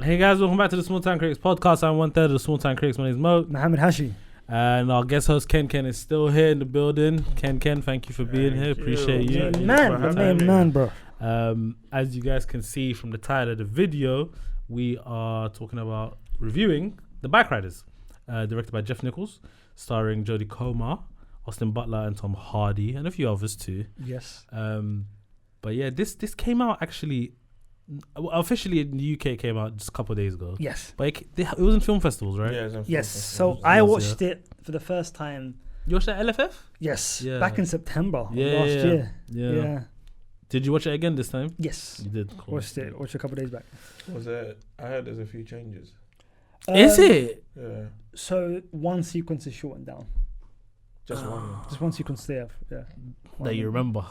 Hey guys, welcome back to the Small Town Critics podcast. I'm 1/3 of the Small Town Critics. My name is Mo. Mohammed Hashi. And our guest host KenKen is still here in the building. KenKen, thank you for being here. Appreciate you. Man, bro. As you guys can see from the title of the video, we are talking about reviewing The Bikeriders, directed by Jeff Nichols, starring Jodie Comer, Austin Butler, and Tom Hardy, and a few others too. Yes. But yeah, this came out actually officially in the UK. It came out just a couple of days ago. Yes. But it was in film festivals, right? Yeah, it was in film Yes. festivals. So I watched it for the first time. You watched that LFF? Yes. Yeah. Back in September last Yeah. year. Yeah. Yeah. Did you watch it again this time? Yes. You did. Cool. Watched it a couple of days back. Was it? I heard there's a few changes. Is it? Yeah, So one sequence is shortened down. just one. Just one sequence there. Yeah. That you remember?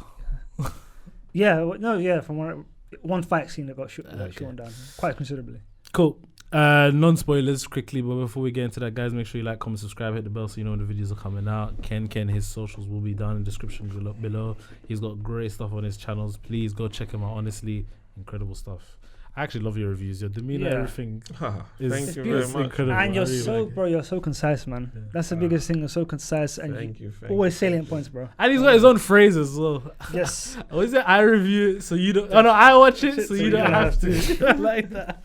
From one fight scene that got shortened down quite considerably. Cool. Non-spoilers quickly, but before we get into that, guys, make sure you like, comment, subscribe, hit the bell so you know when the videos are coming out. KenKen, his socials will be down in the description below. He's got great stuff on his channels. Please go check him out. Honestly, incredible stuff. I actually love your reviews. Your demeanor, everything. Thank you very much. Incredible. And you're really you're so concise, man. Yeah. That's the biggest thing. You're so concise and Thank you. always salient points, bro. And he's got his own phrases as well. Yes. Or is it I review it so you don't? Oh no, I watch it so you don't have to. I like that.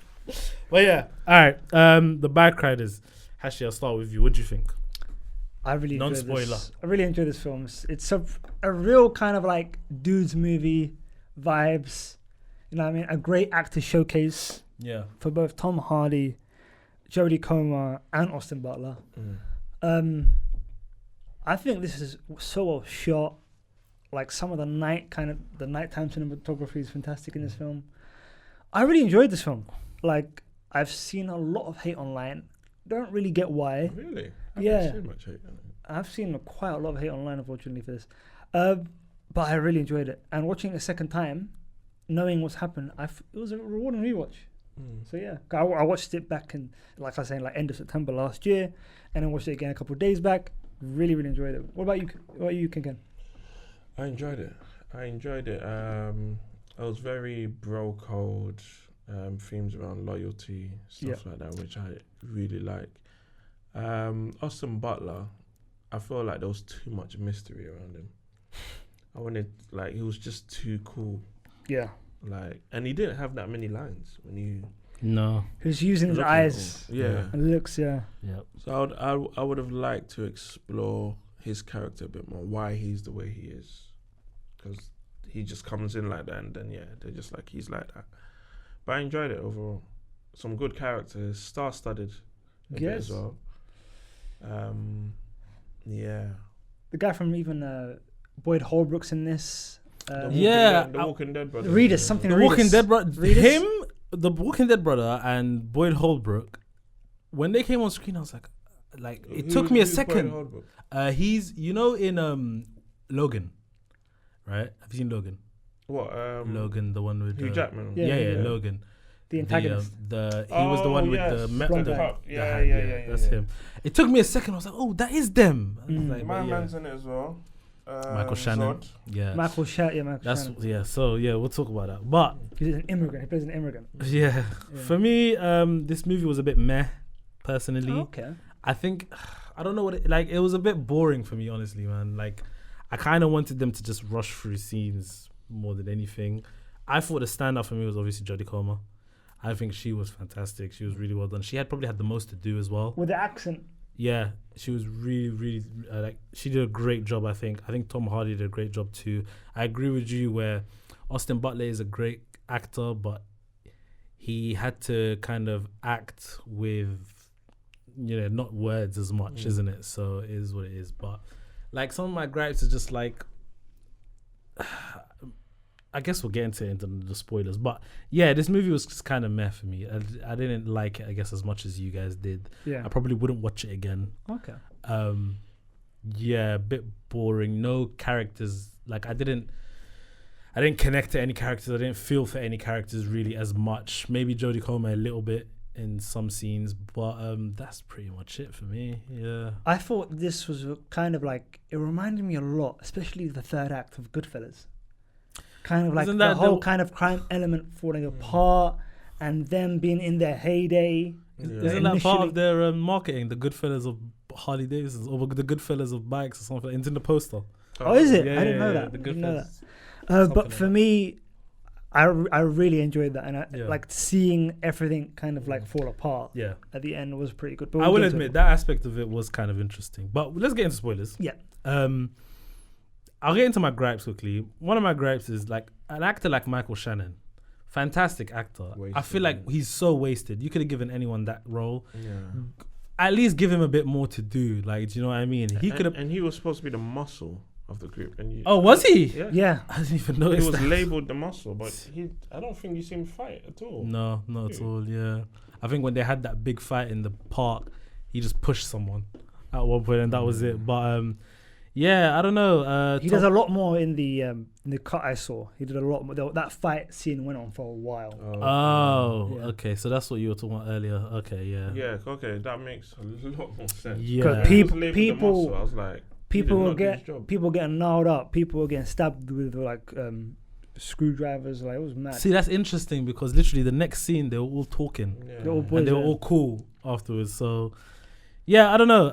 But yeah, all right. The Bikeriders. Hashi, I'll start with you. What do you think? I really enjoy Non-spoiler. this. I really enjoy this film. It's a real kind of like dudes movie vibes. You know what I mean? A great actor showcase Yeah. for both Tom Hardy, Jodie Comer, and Austin Butler. I think this is so well shot. Like some of the nighttime cinematography is fantastic in this film. I really enjoyed this film. Like I've seen a lot of hate online. Don't really get why. Really? Yeah. Too much hate on it. I've seen quite a lot of hate online, unfortunately, for this. But I really enjoyed it. And watching it a second time, knowing what's happened, it was a rewarding rewatch. So yeah, I watched it back in, like I was saying, like end of September last year, and then watched it again a couple of days back. Really, really enjoyed it. What about you? What about you, KenKen? I enjoyed it. I was very bro code, themes around loyalty, stuff like that, which I really like. Austin Butler, I feel like there was too much mystery around him. I wanted, like, he was just too cool. Yeah. Like, and he didn't have that many lines when you. No. He was using his eyes. Yeah. And looks, yeah. Yeah. So I would have liked to explore his character a bit more, why he's the way he is, because he just comes in like that, and then they're just like he's like that. But I enjoyed it overall. Some good characters, star-studded a bit as well. Yeah. The guy from even Boyd Holbrook's in this. The Walking Dead brother. Readers, something. The Readers. Walking Dead brother. Readers? Him, the Walking Dead brother, and Boyd Holbrook. When they came on screen, I was like, it took me a second. He's, in Logan, right? Have you seen Logan? What? Logan, the one with Hugh Jackman. Yeah, Logan. The antagonist. He was the one with the cup. hat. That's him. It took me a second. I was like, oh, that is them. I was like, My man's in it as well. Michael Shannon. Zod. Yeah. Michael Shannon. So we'll talk about that. But he's an immigrant. He plays an immigrant. Yeah. For me, this movie was a bit meh, personally. Oh, okay. I think, I don't know what it was a bit boring for me, honestly, man. Like, I kind of wanted them to just rush through scenes more than anything. I thought the standout for me was obviously Jodie Comer. I think she was fantastic. She was really well done. She probably had the most to do as well. With the accent. Yeah, she was really, really, she did a great job, I think. I think Tom Hardy did a great job too. I agree with you where Austin Butler is a great actor, but he had to kind of act with, not words as much, isn't it? So it is what it is. But like some of my gripes are just like, I guess we'll get into the spoilers. But yeah, this movie was just kind of meh for me. I didn't like it, I guess, as much as you guys did. Yeah. I probably wouldn't watch it again. Okay. Yeah, a bit boring. No characters. Like I didn't connect to any characters. I didn't feel for any characters really as much. Maybe Jodie Comer a little bit in some scenes, but that's pretty much it for me. Yeah. I thought this was kind of like, it reminded me a lot, especially the third act of Goodfellas. Kind of like the whole kind of crime element falling apart, and them being in their heyday. Isn't that part of their marketing? The Goodfellas of Harley Davidson, or the Goodfellas of bikes, or something. It's in the poster. Oh, is it? Yeah, I didn't know yeah, that. the I didn't know that. Goodfellas. But for me, I really enjoyed that, and I Yeah. like seeing everything kind of like fall apart Yeah, at the end was pretty good. But I we'll will get into admit it. that aspect of it was kind of interesting. But let's get into spoilers. Yeah. I'll get into my gripes quickly. One of my gripes is like an actor like Michael Shannon, fantastic actor. I Wasted, feel like yeah. he's so wasted. You could have given anyone that role. Yeah. At least give him a bit more to do. Like, do you know what I mean? He could have. And he was supposed to be the muscle of the group. And Oh, was he? Yeah. Yeah. I didn't even He notice was that. labeled the muscle, but I don't think you see him fight at all. No, not at all. Yeah, I think when they had that big fight in the park, he just pushed someone at one point, and that was it. But yeah, I don't know. He does a lot more in the cut I saw. He did a lot more. That fight scene went on for a while. Oh, Yeah. okay. So that's what you were talking about earlier. Okay, yeah. Yeah, okay, that makes a lot more sense. Yeah. Because When he was labelled the people- muscle, I was like, People did will not do his job. people getting gnarled up. People were getting stabbed with like screwdrivers. Like it was mad. See, that's interesting because literally the next scene they were all talking Yeah. They're all boys, and they were yeah. all cool afterwards. So yeah, I don't know.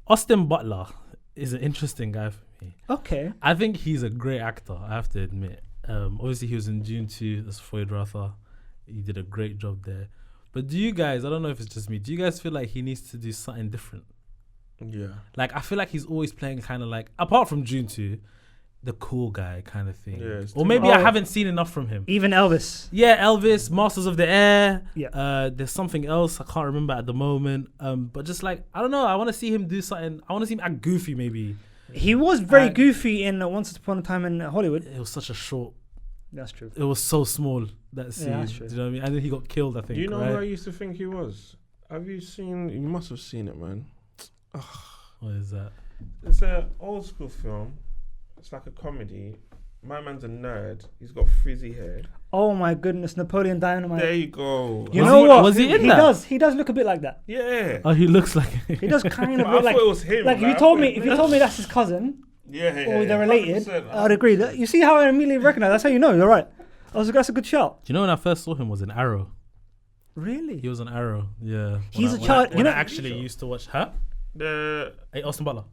Austin Butler is an interesting guy for me. Okay. I think he's a great actor, I have to admit. Obviously, he was in Dune 2 as Floyd Rather. He did a great job there. But do you guys, I don't know if it's just me, do you guys feel like he needs to do something different? Yeah. Like, I feel like he's always playing kind of like, apart from Dune 2, the cool guy kind of thing. Yeah, it's Or too maybe much. I haven't seen enough from him. Even Elvis. Yeah, Elvis, Masters of the Air. Yeah. There's something else I can't remember at the moment. But just like, I don't know, I want to see him do something. I want to see him act goofy maybe. He was very I- goofy in Once Upon a Time in Hollywood. It was such a short, That's true. it was so small, that scene. that's true. Do you know what I mean? And then he got killed, I think. Do you know right? who I used to think he was? Have you seen? You must have seen it, man. What is that? It's an old school film. It's like a comedy. My man's a nerd. He's got frizzy hair. Oh my goodness, Napoleon Dynamite. There you go. You Was know he- what? was he in he that? does. He does look a bit like that. Yeah. Oh, he looks like. He does kind of But I look thought like. it was him. Like if you I told thought me, it- if you told me that's his cousin, yeah, or they're related, 100%. I'd agree. You see how I immediately recognize? That's how you know. You're right. I was like, that's a good shout. Do you know when I first saw him was in Arrow? Really? He was on Arrow, yeah. He's When a child- When you know- I actually used to watch, huh? The Hey, Austin Butler.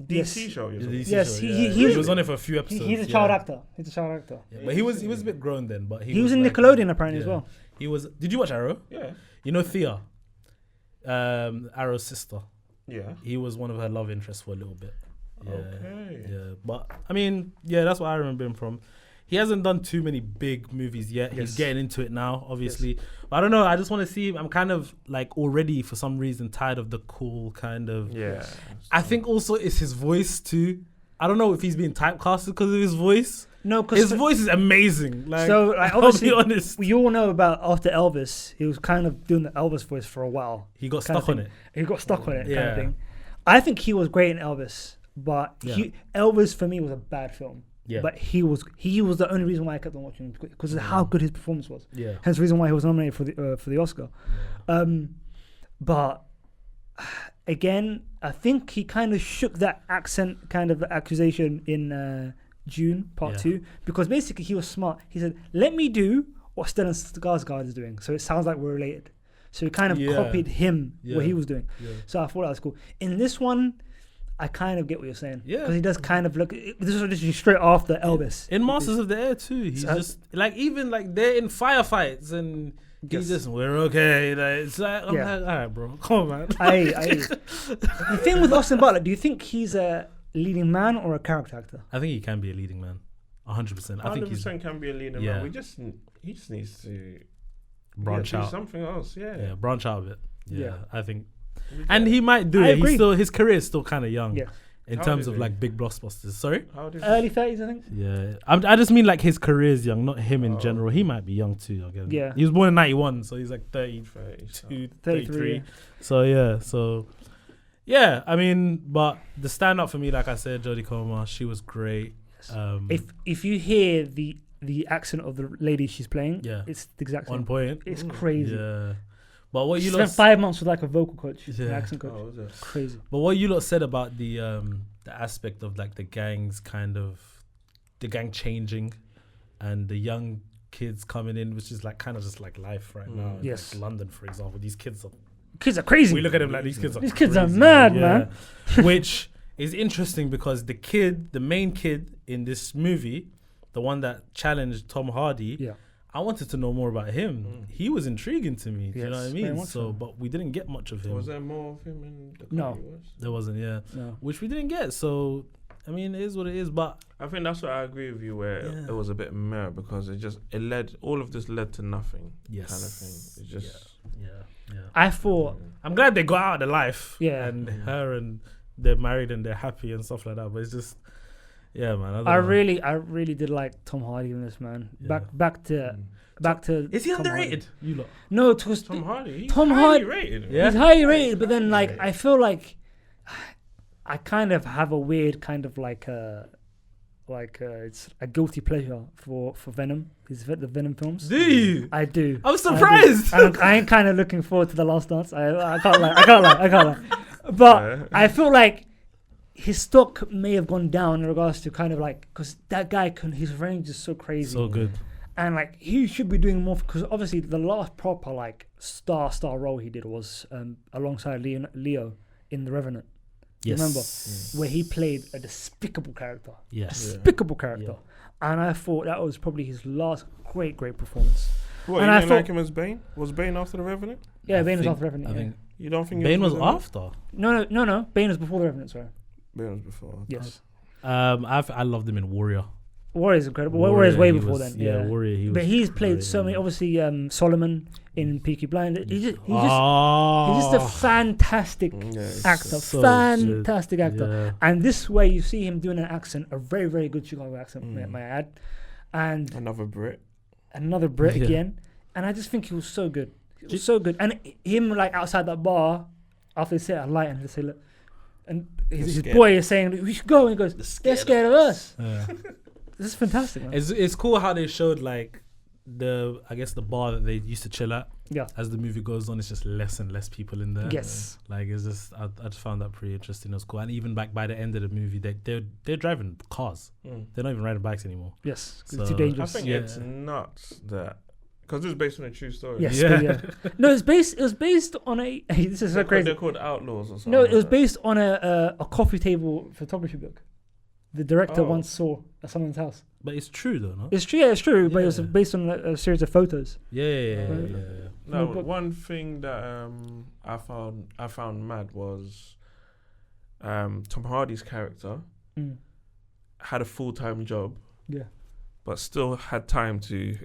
Yes. DC show. You're The talking DC Yes, show, he- yeah. he- He was on it for a few episodes. He's a child yeah. actor. He's a child actor. Yeah, but he was a bit grown then. But He was in like- Nickelodeon apparently as yeah. well. He was. Did you watch Arrow? Yeah. You know Thea, Arrow's sister. Yeah. He was one of her love interests for a little bit. Yeah, Okay. yeah. But I mean, yeah, that's what I remember him from. He hasn't done too many big movies yet. Yes. He's getting into it now, obviously. But I don't know. I just want to see him. I'm kind of like already, for some reason, tired of the cool kind of. Yeah. I think also it's his voice too. I don't know if he's being typecasted because of his voice. No, His because voice is amazing. Like, so like, I'll obviously, be honest. you all know about after Elvis, he was kind of doing the Elvis voice for a while. He got kind of stuck on thing. it. He got stuck on it, kind Yeah. of thing. I think he was great in Elvis, but Yeah. Elvis for me was a bad film. Yeah. But he was the only reason why I kept on watching him because of how good his performance was. Yeah. Hence the reason why he was nominated for the Oscar. But again, I think he kind of shook that accent kind of accusation in June Part Yeah. 2 because basically he was smart. He said, "Let me do what Stellan Skarsgård is doing, so it sounds like we're related." So he kind of Yeah. copied him Yeah. what he was doing. Yeah. So I thought that was cool. In this one, I kind of get what you're saying. Yeah. Because he does kind of look. This is literally straight after Elvis. In Masters of the Air too, he's So- just like even like they're in firefights and Yes. he's just we're okay. Like, it's like I'm Yeah. like, all right, bro, come on, man. The thing with Austin Butler, do you think he's a leading man or a character actor? I think he can be a leading man, 100%. I think he's 100% can be a leader. Yeah. Man. He just needs to branch do out. something else. Yeah. Yeah, branch out a bit. Yeah, Yeah. I think, We and get- he might do I it. agree. He's still his career is still kind of young. Yeah. In How terms old of is like he? big blockbusters. Sorry. How did Early 30s, I think. Yeah, I just mean like his career is young, not him in Oh. general. He might be young too. Again. Yeah. He was born in 91, so he's like 32, 30, 33. So yeah. I mean, but the stand up for me, like I said, Jodie Comer, she was great. If you hear the accent of the lady she's playing, Yeah. it's the exact same. on point. It's crazy. Yeah. But what She you spent lot, 5 months with like a vocal coach, an Yeah. accent coach. Oh, was it? Crazy. but what you lot said about the aspect of like the gangs, kind of the gang changing, and the young kids coming in, which is like kind of just like life right now. In, Yes. like London, for example, these kids Kids are crazy. we look at them like these kids are crazy, mad, yeah. man. Which is interesting because the main kid in this movie, the one that challenged Tom Hardy, Yeah. I wanted to know more about him. He was intriguing to me. Do you know what I Yes, very mean? much so. But we didn't get much of him. Was there more of him in the No. Kanye West? There wasn't, yeah. No. Which we didn't get. So, I mean, it is what it is. But I think that's what I agree with you, where Yeah. it was a bit meh because all of this led to nothing. yes, Kind of thing. It's just. yeah. I thought, I'm glad they got out of the life. Yeah. and her and they're married and they're happy and stuff like that. But it's just, yeah, man. don't I know. really did like Tom Hardy in this, man. Yeah. Back to. Is he Tom underrated? Hardy. You lot. No, because Tom Hardy. He's Tom highly Hardy- rated. Yeah. he's highly rated, but then like I feel like I kind of have a weird kind of like it's a guilty pleasure for Venom. The Venom films. Do you? I do. I'm I do. surprised. And I ain't kind of looking forward to the Last Dance. I can't lie. But Yeah. I feel like his stock may have gone down in regards to kind of like because that guy his range is so crazy. So good. And like he should be doing more because obviously the last proper like star role he did was alongside Leo in The Revenant. Yes. Remember where he played a despicable character. Yes. Despicable character. And I thought that was probably his last great performance. What, And you I didn't thought- like him as Bane? Was Bane after The Revenant? Yeah, I Bane was think- after Revenant. I Yeah. think You don't think Bane was The Revenant? after. No. Bane was before The Revenant. Sorry. Bane was before. Yes. I loved him in Warrior. Warrior's incredible. Warrior's way he before was- then. Yeah, Yeah. Warrior. He But was he's played great so in many. it. Obviously, Solomon in Peaky Blinders. He's just Oh, a fantastic Yeah, actor. so Fantastic good. actor. Yeah. And this way, you see him doing an accent, a very, very good Chicago accent, may I add, and Another Brit. another Brit Yeah. again. And I just think he was so good. He was so good. And him like outside that bar, after they set a light and they say, look, and his scared. boy is saying, we should go. And he goes, they're scared of us. Yeah. This is fantastic, man. It's cool how they showed like the bar that they used to chill at. Yeah. As the movie goes on, it's just less and less people in there. Yes. Like it's just I just found that pretty interesting. It was cool. And even back by the end of the movie, they're driving cars. They're not even riding bikes anymore. Yes. So- It's too I dangerous. think Yeah. it's nuts that because this is based on a true story. Yes, Yeah. yeah. No, it was based on a. This is so They're crazy. called Outlaws or something. No, it was like that. based on a coffee table photography book. The director Oh. once saw at someone's house. But it's true though, no? It's true, yeah, it's true, but it was Yeah. based on a series of photos. Yeah. Right. No, No, but- one thing that I found mad was Tom Hardy's character Mm. had a full-time job, Yeah. but still had time to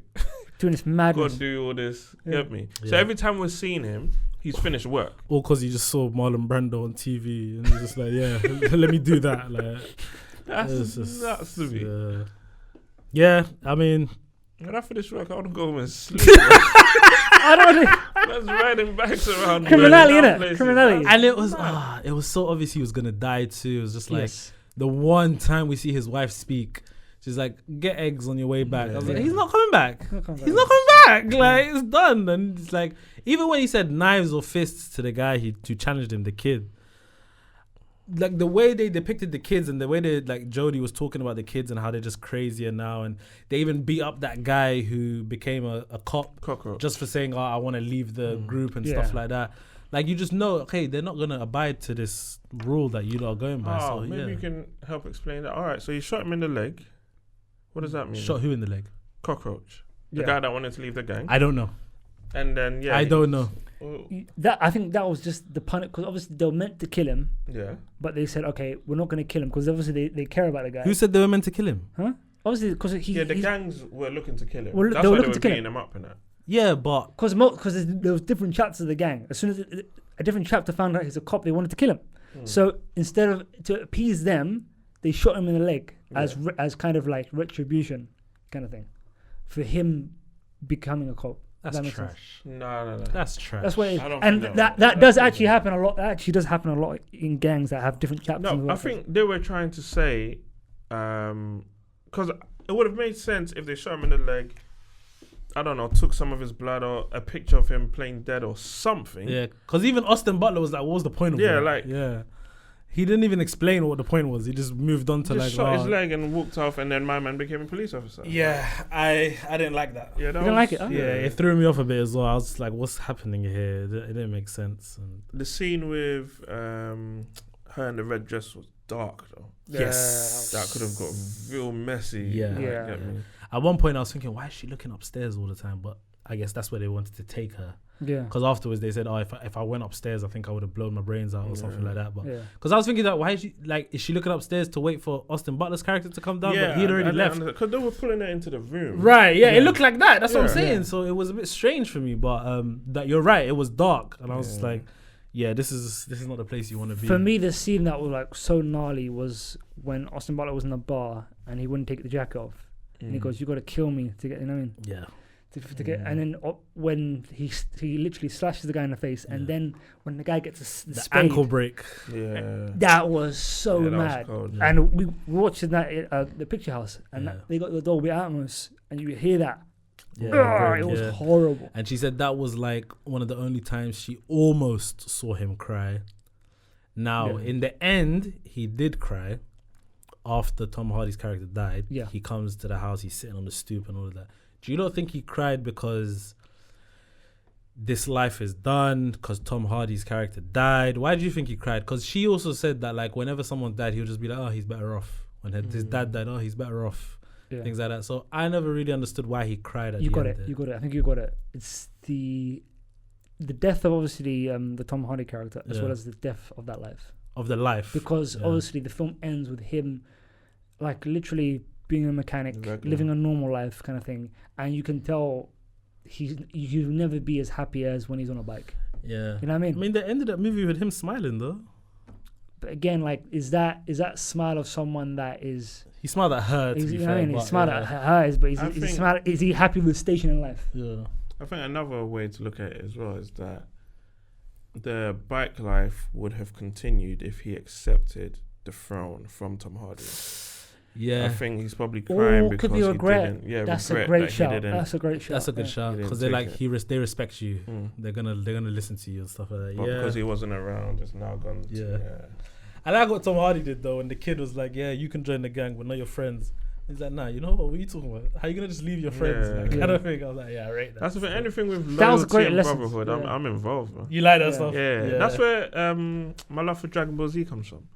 Doing this go madness. do all this. Yeah. Get me? So Yeah. every time we're seeing him, he's finished work. All because you just saw Marlon Brando on TV and you're just like, yeah, let me do that. Like, That's it's just, nuts to me. yeah, I mean, When I finish work, I want to go home and sleep. I don't know. That's riding bikes around. Criminality, burning down innit? places. Criminality. That's and it was mad. it was so obvious he was gonna die too. It was just like Yes. the one time we see his wife speak, she's like, "Get eggs on your way back." I was like, Yeah. "He's not coming back. He's not coming He's back. not coming back. Like it's done." And it's like even when he said knives or fists to the guy who challenged him, the kid. Like the way they depicted the kids and the way they like Jodie was talking about the kids and how they're just crazier now, and they even beat up that guy who became a cop Cockroach. just for saying, "Oh, I want to leave the group" and stuff Yeah. like that. Like you just know, okay, they're not gonna abide to this rule that you lot are going by. Oh, so maybe yeah, you can help explain that. All right, so you shot him in the leg. What does that mean? shot who in the leg? Cockroach. The Yeah. guy that wanted to leave the gang. I don't know. And then yeah, I don't know. Oh, That I think that was just the punish because obviously they were meant to kill him, yeah. but they said, okay, we're not going to kill him because obviously they care about the guy. Who said they were meant to kill him? Huh? Obviously because Yeah, the gangs were looking to kill him. Well, That's they were why they looking were to kill beating him. him up and that. Yeah, but because there was different chapters of the gang. As soon as a different chapter found out he's a cop, they wanted to kill him. So instead of to appease them, they shot him in the leg as kind of like retribution, kind of thing, for him becoming a cop. that's That makes sense. trash. No. That's trash. That's what it is. I don't And think that does actually happen a lot. That actually does happen a lot in gangs that have different chapters. No, I think they were trying to say, because it would have made sense if they shot him in the leg. I don't know, took some of his blood or a picture of him playing dead or something. Yeah, because even Austin Butler was like, "What was the point of Yeah, that?" like- yeah, He didn't even explain what the point was. He just moved on to Just like. shot his leg and walked off, and then my man became a police officer. Yeah, I didn't like that. Yeah, that You didn't like it, huh? Yeah, it threw me off a bit as well. I was just like, what's happening here? It didn't make sense. And The scene with her in the red dress was dark though. yes, That could have got real messy. Yeah. Yeah. Get me? At one point, I was thinking, why is she looking upstairs all the time? But I guess that's where they wanted to take her. Yeah. Because afterwards they said, oh, if I went upstairs, I think I would have blown my brains out or something like that. But Yeah. because I was thinking that, why is she looking upstairs to wait for Austin Butler's character to come down? But he'd already left. Because they were pulling her into the room. Right, yeah, Yeah. it looked like that. That's what I'm Yeah. saying. Yeah. So it was a bit strange for me. But that you're right, it was dark, and I was just Yeah. like, yeah, this is not the place you want to be. For me, the scene that was like so gnarly was when Austin Butler was in the bar and he wouldn't take the jacket off, and he goes, "You got to kill me to get," you know what I mean? Yeah, To get, and then when he literally slashes the guy in the face, and then when the guy gets the the spade, ankle break. Yeah. that was so Yeah, that was mad. cold. Yeah. And we were watching that at the picture house, and Yeah. they got the Dolby Atmos, and you hear that. Yeah, It was yeah. horrible. And she said that was like one of the only times she almost saw him cry. Now, Yeah. in the end, he did cry after Tom Hardy's character died. Yeah. He comes to the house, he's sitting on the stoop and all of that. Do you not think he cried because this life is done, because Tom Hardy's character died? Why do you think he cried? Because she also said that like whenever someone died, he would just be like, oh, he's better off. When his dad died, oh, he's better off. Yeah. Things like that. So I never really understood why he cried at You the got end it. there. You got it. I think you got it. It's the death of obviously the Tom Hardy character, as Yeah. well as the death of that life. Of the life. Because Yeah. obviously the film ends with him, like literally being a mechanic, Exactly. living a normal life kind of thing, and you can tell you'll never be as happy as when he's on a bike. Yeah. You know what I mean? I mean, they ended that movie with him smiling though. But again, like, is that smile of someone that is? He smiled at her. To Is, be you know fair, what I mean? He but, smiled at her, but I think- is he happy with station in life? Yeah. I think another way to look at it as well is that the bike life would have continued if he accepted the throne from Tom Hardy. Yeah. I think he's probably crying Or because could be he regret. didn't. Yeah, That's a regret great that shout. he didn't. That's a great shout. That's a good yeah. shout He because didn't they're take like they respect you. Mm. They're gonna listen to you and stuff like that. But yeah. because he wasn't around, it's now gone. Yeah. Yeah. I like what Tom Hardy did though, when the kid was like, "Yeah, you can join the gang, but not your friends." He's like, "Nah, you know what? What are you talking about? How you gonna just leave your friends?" Yeah. Like, Yeah. I don't think I was like, "Yeah, I rate that." That's the thing. So- Anything with That was a loyalty great and lesson. brotherhood, Yeah. I'm involved, man. You like that Yeah. stuff? Yeah, that's where my love for Dragon Ball Z comes from.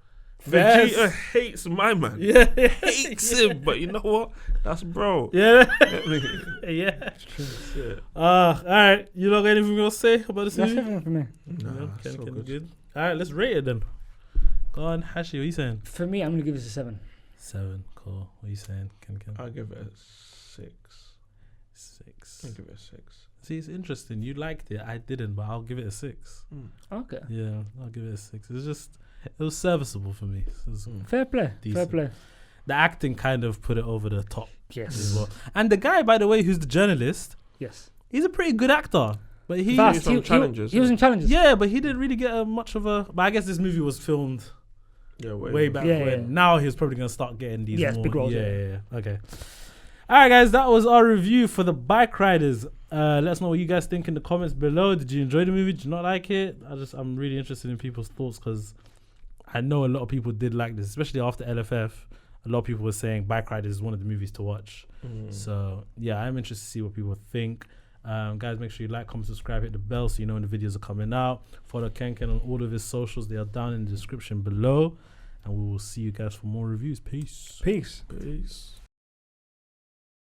Yes. Vegeta hates my man. Yeah. Hates him, but you know what? That's bro. Yeah. Get me? Yeah. Shit. All right. You not got anything else to say about this That's movie? everything for me. Nah, Yeah, so Ken, good. good. All right, let's rate it then. Go on, Hashi. What are you saying? For me, I'm gonna give this a 7. 7. Cool. What are you saying, Ken? I'll give it a 6. 6. I'll give it a 6. See, it's interesting. You liked it. I didn't, but I'll give it a 6. Okay. Yeah, I'll give it a 6. It was serviceable for me. It was Fair play. Fair Decent. play. The acting kind of put it over the top as Yes. well. And the guy, by the way, who's the journalist, Yes. he's a pretty good actor. But he, Fast. some challenges, He was in challenges. yeah, but he didn't really get much of a. But I guess this movie was filmed Yeah, way back Yeah, when. yeah. Now he's probably gonna start getting these. Yes, more, big roles, Yeah, yeah. yeah. Okay. All right, guys, that was our review for the Bikeriders. Let us know what you guys think in the comments below. Did you enjoy the movie? Did you not like it? I'm really interested in people's thoughts because I know a lot of people did like this, especially after LFF. A lot of people were saying Bikeriders is one of the movies to watch. So yeah, I'm interested to see what people think. Guys, make sure you like, comment, subscribe, hit the bell so you know when the videos are coming out. Follow KenKen on all of his socials. They are down in the description below. And we will see you guys for more reviews. Peace. Peace. Peace.